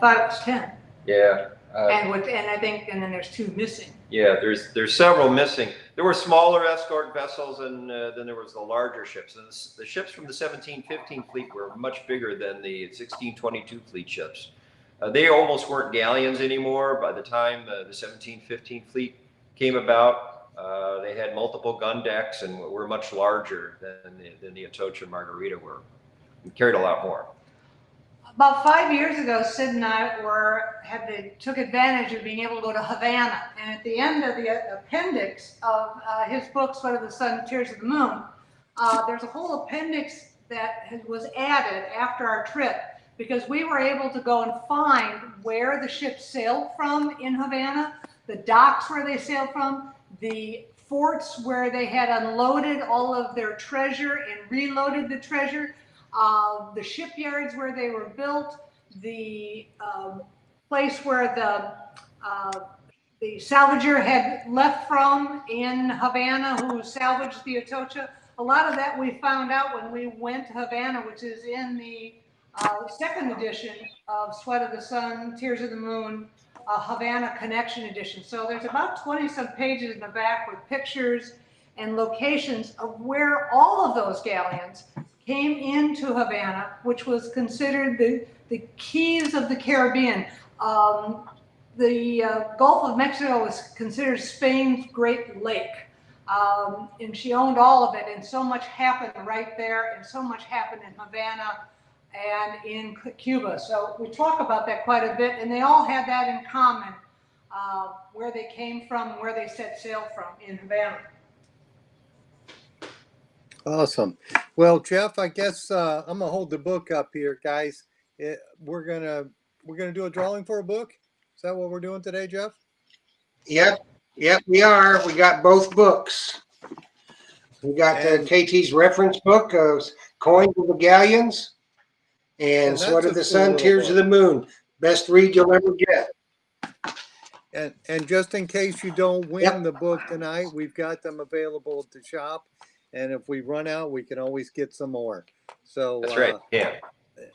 thought it was 10. Yeah. And then there's 2 missing. Yeah, there's several missing. There were smaller escort vessels, and then there was the larger ships. And the ships from the 1715 fleet were much bigger than the 1622 fleet ships. They almost weren't galleons anymore. By the time the 1715 fleet came about, they had multiple gun decks and were much larger than the Atocha and Margarita were, and carried a lot more. About 5 years ago, Sid and I took advantage of being able to go to Havana. And at the end of the appendix of his book, Sweat of the Sun, Tears of the Moon, there's a whole appendix that was added after our trip, because we were able to go and find where the ships sailed from in Havana, the docks where they sailed from, the forts where they had unloaded all of their treasure and reloaded the treasure, the shipyards where they were built, the place where the salvager had left from in Havana who salvaged the Atocha. A lot of that we found out when we went to Havana, which is in the second edition of Sweat of the Sun, Tears of the Moon, Havana Connection Edition. So there's about 20-some pages in the back with pictures and locations of where all of those galleons came into Havana, which was considered the keys of the Caribbean. The Gulf of Mexico was considered Spain's Great Lake. And she owned all of it, and so much happened right there, and so much happened in Havana and in Cuba. So we talk about that quite a bit, and they all had that in common, where they came from and where they set sail from in Havana. Awesome. Well, Jeff, I guess I'm gonna hold the book up here, guys. We're gonna do a drawing for a book. Is that what we're doing today, Jeff? Yep, we are. We got both books. We got KT's reference book of Coins of the Galleons and Sweat of the Sun, Tears of the Moon. Best read you'll ever get. And just in case you don't win the book tonight, we've got them available at the shop. And if we run out, we can always get some more. So that's right. Yeah.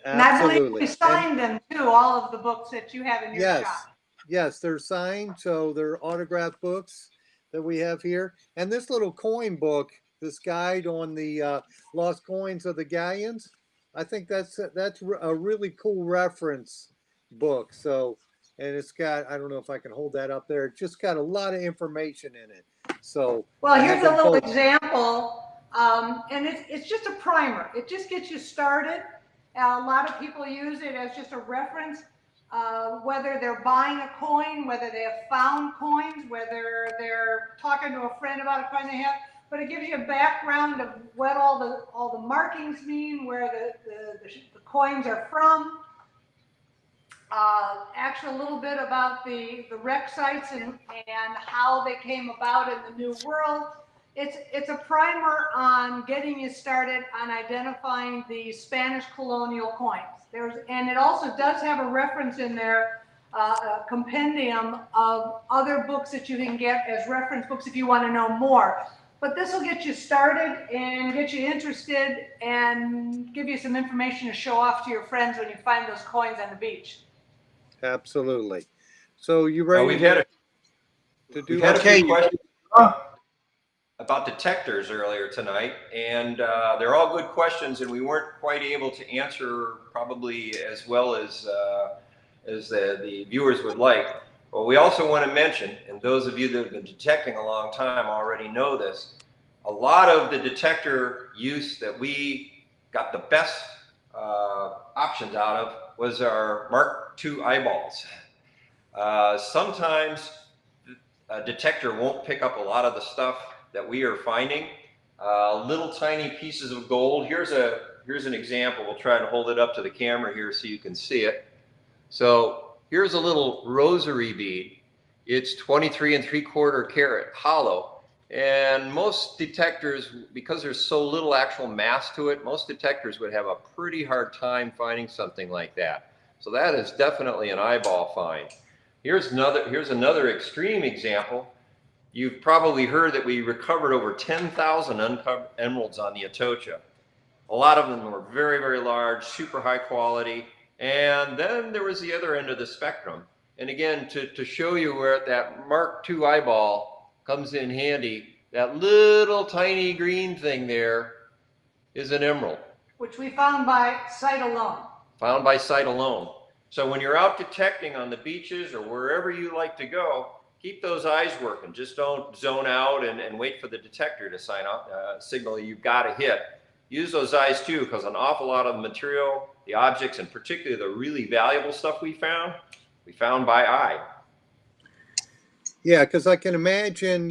And I believe we signed them too, all of the books that you have in your shop. Yes, they're signed, so they're autographed books. that we have here. And this little coin book, this guide on the lost coins of the galleons, I think that's a really cool reference book. So, and it's got, I don't know if I can hold that up there. It's just got a lot of information in it. So, Well, I here's have a them little both. example, and it's just a primer. It just gets you started. A lot of people use it as just a reference, whether they're buying a coin, whether they have found coins, whether they're talking to a friend about a coin they have. But it gives you a background of what all the markings mean, where the coins are from. Actually, a little bit about the wreck sites and how they came about in the New World. It's a primer on getting you started on identifying the Spanish colonial coins. And it also does have a reference in there, a compendium of other books that you can get as reference books if you want to know more. But this will get you started and get you interested and give you some information to show off to your friends when you find those coins on the beach. Absolutely. So you ready We've had do a Okay, few questions about detectors earlier tonight, and they're all good questions, and we weren't quite able to answer probably as well as the viewers would like. But we also want to mention, and those of you that have been detecting a long time already know this, a lot of the detector use that we got the best options out of was our Mark II eyeballs. Sometimes a detector won't pick up a lot of the stuff that we are finding. Little tiny pieces of gold. Here's an example. We'll try to hold it up to the camera here so you can see it. So here's a little rosary bead. It's 23¾ carat, hollow. And most detectors, because there's so little actual mass to it, most detectors would have a pretty hard time finding something like that. So that is definitely an eyeball find. Here's another extreme example. You've probably heard that we recovered over 10,000 uncovered emeralds on the Atocha. A lot of them were very, very large, super high quality. And then there was the other end of the spectrum. And again, to show you where that Mark II eyeball comes in handy, that little tiny green thing there is an emerald. Which we found by sight alone. Found by sight alone. So when you're out detecting on the beaches or wherever you like to go, keep those eyes working. Just don't zone out and wait for the detector to signal you've got a hit. Use those eyes too, because an awful lot of the material, the objects, and particularly the really valuable stuff we found by eye. Yeah, because I can imagine,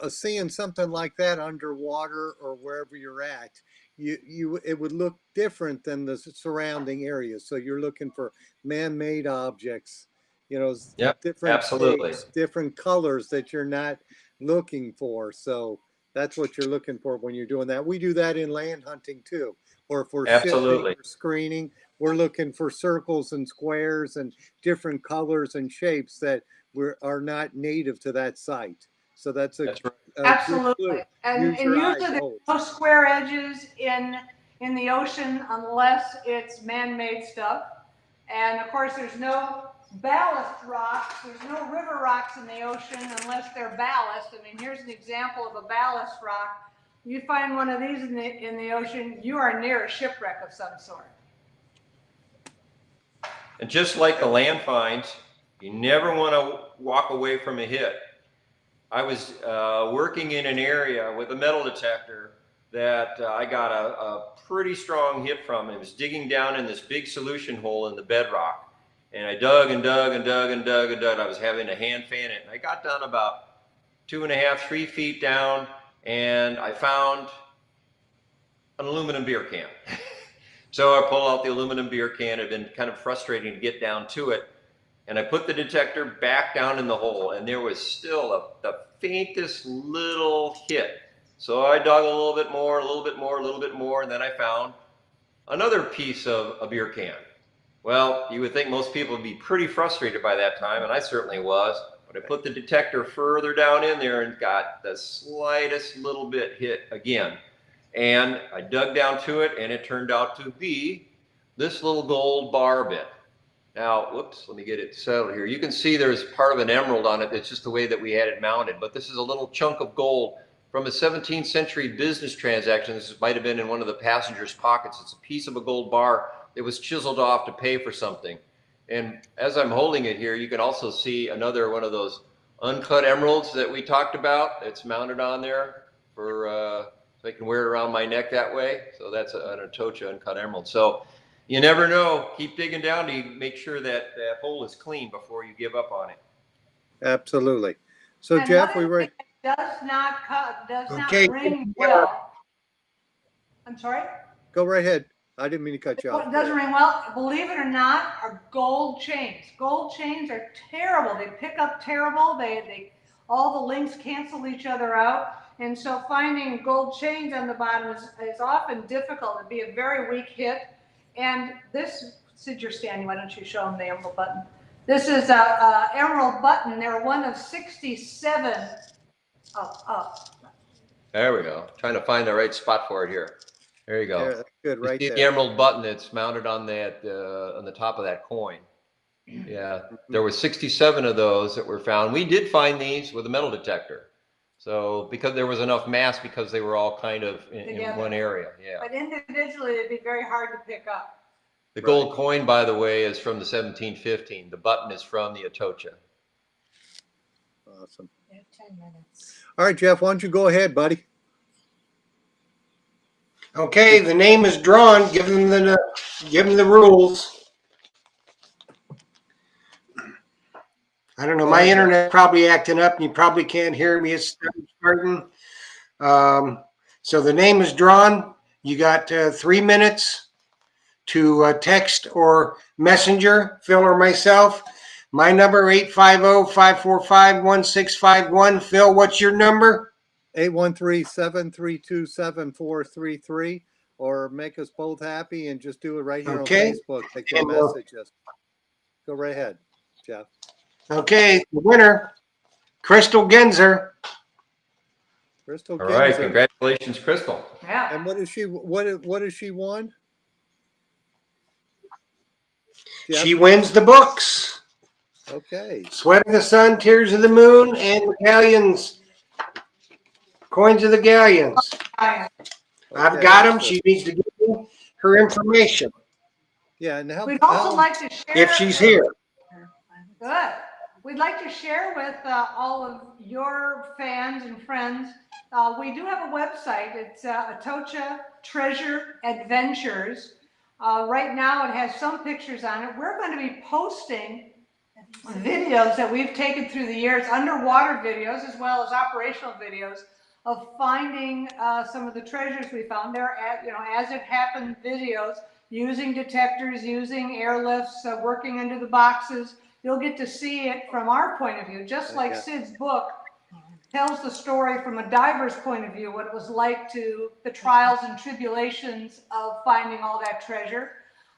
seeing something like that underwater or wherever you're at, it would look different than the surrounding areas. So you're looking for man-made objects, Yep, different absolutely. shapes, different colors that you're not looking for. So that's what you're looking for when you're doing that. We do that in land hunting too, or if we're shifting Absolutely. or screening, we're looking for circles and squares and different colors and shapes that are not native to that site. So that's right. Absolutely. And usually there's no square edges in the ocean unless it's man-made stuff. And of course, there's no ballast rocks. There's no river rocks in the ocean unless they're ballast. I mean, here's an example of a ballast rock. You find one of these in the ocean, you are near a shipwreck of some sort. And just like the land finds, you never want to walk away from a hit. I was working in an area with a metal detector that I got a pretty strong hit from. It was digging down in this big solution hole in the bedrock. And I dug and dug and dug and dug and dug. I was having to hand fan it. And I got down about 2.5, 3 feet down, and I found an aluminum beer can. So I pulled out the aluminum beer can. It had been kind of frustrating to get down to it. And I put the detector back down in the hole, and there was still the faintest little hit. So I dug a little bit more, a little bit more, a little bit more, and then I found another piece of a beer can. Well, you would think most people would be pretty frustrated by that time, and I certainly was. But I put the detector further down in there and got the slightest little bit hit again. And I dug down to it, and it turned out to be this little gold bar bit. Now, whoops, let me get it settled here. You can see there's part of an emerald on it. It's just the way that we had it mounted. But this is a little chunk of gold from a 17th century business transaction. This might have been in one of the passengers' pockets. It's a piece of a gold bar that was chiseled off to pay for something. And as I'm holding it here, you can also see another one of those uncut emeralds that we talked about. It's mounted on there for so I can wear it around my neck that way. So that's an Atocha uncut emerald. So you never know. Keep digging down to make sure that that hole is clean before you give up on it. Absolutely. So And Jeff, we one were, thing that does Okay. not ring well. I'm sorry? go right ahead. I didn't mean to cut you off. It doesn't ring well. Believe it or not, are gold chains. Gold chains are terrible. They pick up terrible. They all the links cancel each other out. And so finding gold chains on the bottom is often difficult. It'd be a very weak hit. And this, Sid, you're standing. Why don't you show them the emerald button? This is a emerald button. They're one of 67 up. There we go. Trying to find the right spot for it here. There you go. Yeah, that's good, You right see the there. emerald button that's mounted on that on the top of that coin. Yeah, there were 67 of those that were found. We did find these with a metal detector. So because there was enough mass, because they were all kind of in one area. Yeah. But individually, it'd be very hard to pick up. The gold coin, by the way, is from the 1715. The button is from the Atocha. Awesome. We have 10 minutes. All right, Jeff, why don't you go ahead, buddy? Okay, the name is drawn. Give them the rules. I don't know. My internet probably acting up, and you probably can't hear me. It's starting. So the name is drawn. You got 3 minutes to text or messenger Phil or myself. My number 850-545-1651. Phil, what's your number? 813-732-7433, or make us both happy and just do it right here Okay. on Facebook. They can message us. Go right ahead, Jeff. Okay, the winner, Crystal Genzer. Crystal All right, Genzer. congratulations, Crystal. Yeah. And what is she? What has she won? Jeff? She wins the books. Okay. Sweat of the Sun, Tears of the Moon, and the Galleons. Coins of the Galleons. I've Okay, got them. so- She needs to give me her information Yeah, and how? We'd also like to share. if she's here. Good. We'd like to share with all of your fans and friends. We do have a website. It's Atocha Treasure Adventures. Right now it has some pictures on it. We're going to be posting videos that we've taken through the years, underwater videos as well as operational videos of finding some of the treasures we found. There, as it happened videos using detectors, using airlifts, working under the boxes. You'll get to see it from our point of view, just like Sid's book tells the story from a diver's point of view, what it was like to the trials and tribulations of finding all that treasure.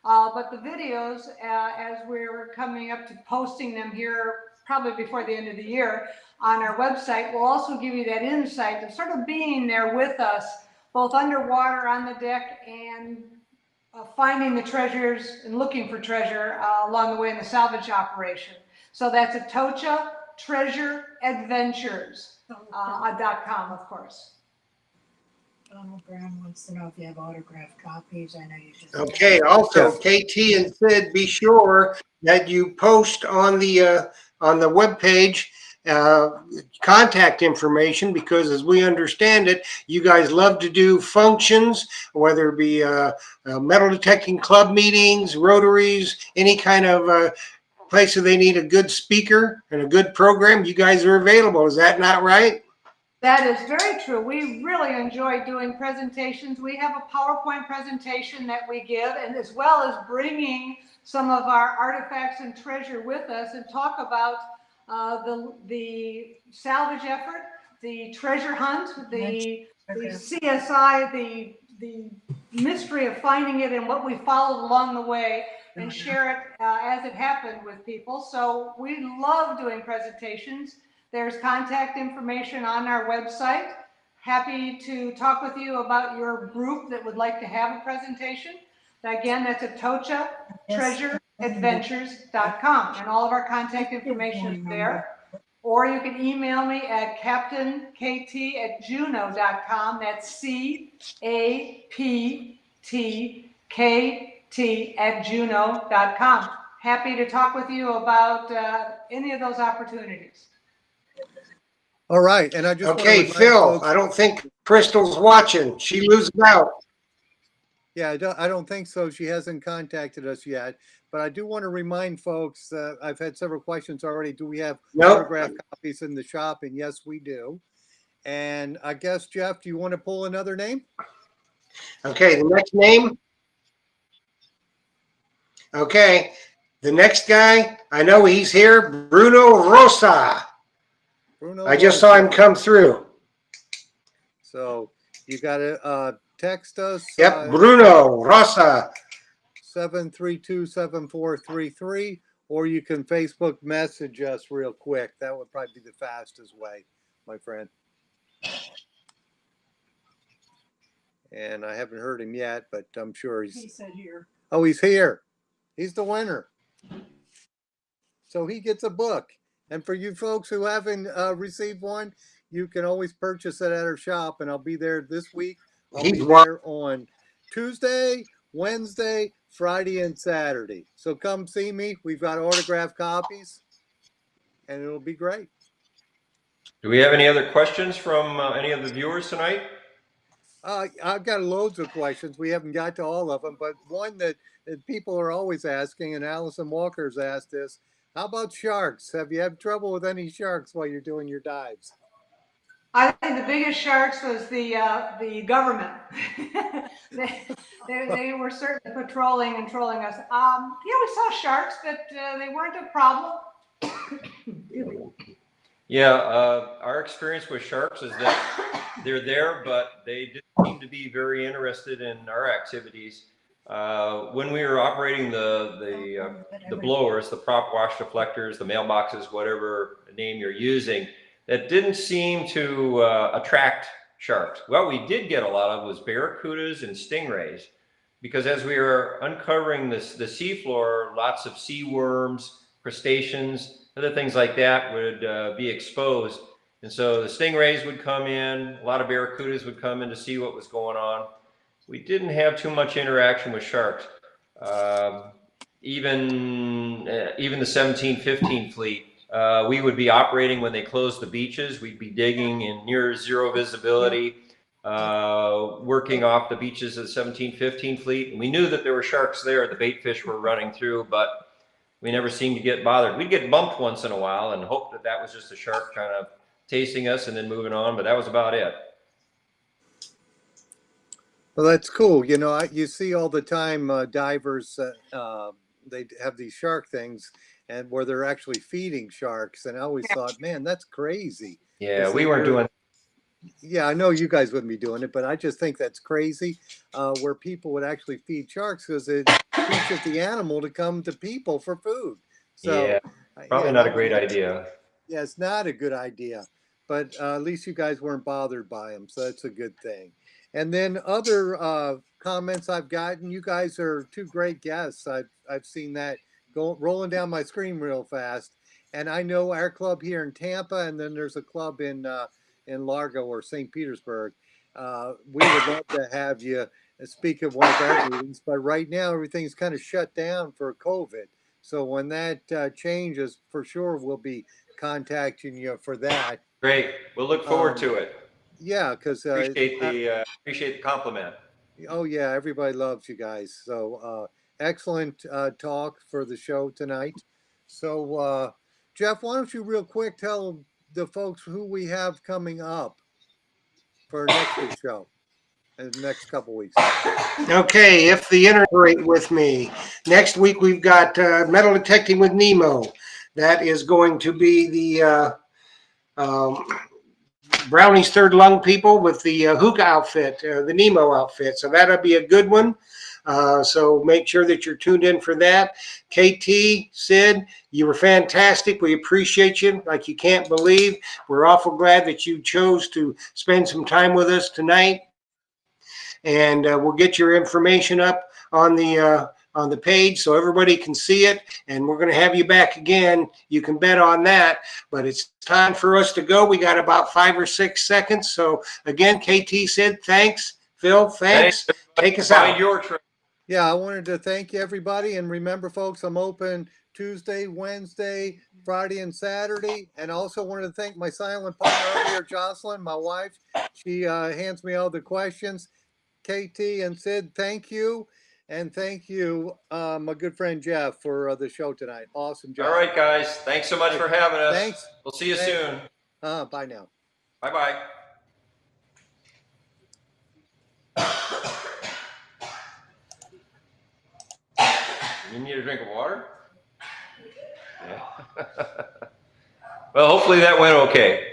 But the videos, as we're coming up to posting them here, probably before the end of the year on our website, will also give you that insight of sort of being there with us, both underwater on the deck and finding the treasures and looking for treasure along the way in the salvage operation. So that's Atocha Treasure Adventures .com, of course. Donald Brown wants to know if you have autographed copies. I know you just. Okay, also, KT and Sid, be sure that you post on the webpage contact information, because as we understand it, you guys love to do functions, whether it be metal detecting club meetings, rotaries, any kind of place where they need a good speaker and a good program. You guys are available. Is that not right? That is very true. We really enjoy doing presentations. We have a PowerPoint presentation that we give, and as well as bringing some of our artifacts and treasure with us and talk about the salvage effort, the treasure hunt, the CSI, the mystery of finding it and what we followed along the way, and share it as it happened with people. So we love doing presentations. There's contact information on our website. Happy to talk with you about your group that would like to have a presentation. Again, that's Atocha Treasure captainadventures.com, and all of our contact information is there. Or you can email me at captainkt@juno.com. That's CAPTKT@juno.com. Happy to talk with you about any of those opportunities. All right, and I just want to Okay, remind Phil, folks, I don't think Crystal's watching. She loses out. yeah, I don't think so. She hasn't contacted us yet, but I do want to remind folks, I've had several questions already. Do we have Nope. autographed copies in the shop? And yes, we do. And I guess, Jeff, do you want to pull another name? Okay, the next name. Okay, the next guy, I know he's here, Bruno Rosa. Bruno I just saw him Rosa. come through. So you got to text us. Yep, Bruno Rosa. 732-7433, or you can Facebook message us real quick. That would probably be the fastest way, my friend. And I haven't heard him yet, but I'm sure He he's, said here. oh, he's here. He's the winner. So he gets a book. And for you folks who haven't received one, you can always purchase it at our shop, and I'll be there this week. I'll be there on Tuesday, Wednesday, Friday, and Saturday. So come see me. We've got autographed copies, and it'll be great. Do we have any other questions from any of the viewers tonight? I've got loads of questions. We haven't got to all of them, but one that people are always asking, and Allison Walker's asked this, how about sharks? Have you had trouble with any sharks while you're doing your dives? I think the biggest sharks was the government. they were certainly patrolling and trolling us. Yeah, we saw sharks, but they weren't a problem. Yeah, our experience with sharks is that they're there, but they didn't seem to be very interested in our activities. When we were operating the blowers, the prop wash deflectors, the mailboxes, whatever name you're using, that didn't seem to attract sharks. What we did get a lot of was barracudas and stingrays, because as we were uncovering the seafloor, lots of sea worms, crustaceans, other things like that would be exposed. And so the stingrays would come in, a lot of barracudas would come in to see what was going on. We didn't have too much interaction with sharks. Even the 1715 fleet, we would be operating when they closed the beaches. We'd be digging in near zero visibility, working off the beaches of the 1715 fleet. And we knew that there were sharks there. The bait fish were running through, but we never seemed to get bothered. We'd get bumped once in a while and hope that that was just a shark kind of tasting us and then moving on, but that was about it. Well, that's cool. You know, you see all the time divers, they have these shark things and where they're actually feeding sharks. And I always thought, man, that's crazy. Yeah, we weren't doing. Yeah, I know you guys wouldn't be doing it, but I just think that's crazy where people would actually feed sharks because it teaches the animal to come to people for food. So, yeah, probably not a great idea. Yeah, it's not a good idea, but at least you guys weren't bothered by them. So that's a good thing. And then other comments I've gotten, you guys are two great guests. I've seen that rolling down my screen real fast. And I know our club here in Tampa, and then there's a club in Largo or St. Petersburg. We would love to have you speak at one of our meetings, but right now everything's kind of shut down for COVID. So when that changes, for sure we'll be contacting you for that. Great. We'll look forward to it. Yeah, because appreciate the compliment. Oh yeah, everybody loves you guys. So excellent talk for the show tonight. So Jeff, why don't you real quick tell the folks who we have coming up for next week's show in the next couple weeks. Okay, if the internet with me. Next week we've got metal detecting with Nemo. That is going to be the Brownie's Third Lung people with the hookah outfit, the Nemo outfit. So that'll be a good one. So make sure that you're tuned in for that. KT, Sid, you were fantastic. We appreciate you like you can't believe. We're awful glad that you chose to spend some time with us tonight. And we'll get your information up on the on the page so everybody can see it. And we're going to have you back again. You can bet on that. But it's time for us to go. We got about 5 or 6 seconds. So again, KT said, thanks. Phil, thanks. Take us Find out. your treasure. Yeah, I wanted to thank everybody, and remember, folks, I'm open Tuesday, Wednesday, Friday, and Saturday. And also wanted to thank my silent partner over here, Jocelyn, my wife. She hands me all the questions. KT and Sid, thank you, and thank you, my good friend Jeff, for the show tonight. Awesome job. All right, guys. Thanks so much for having us. Thanks. We'll see you soon. Bye now. Bye-bye. You need a drink of water? Yeah. Well, hopefully that went okay.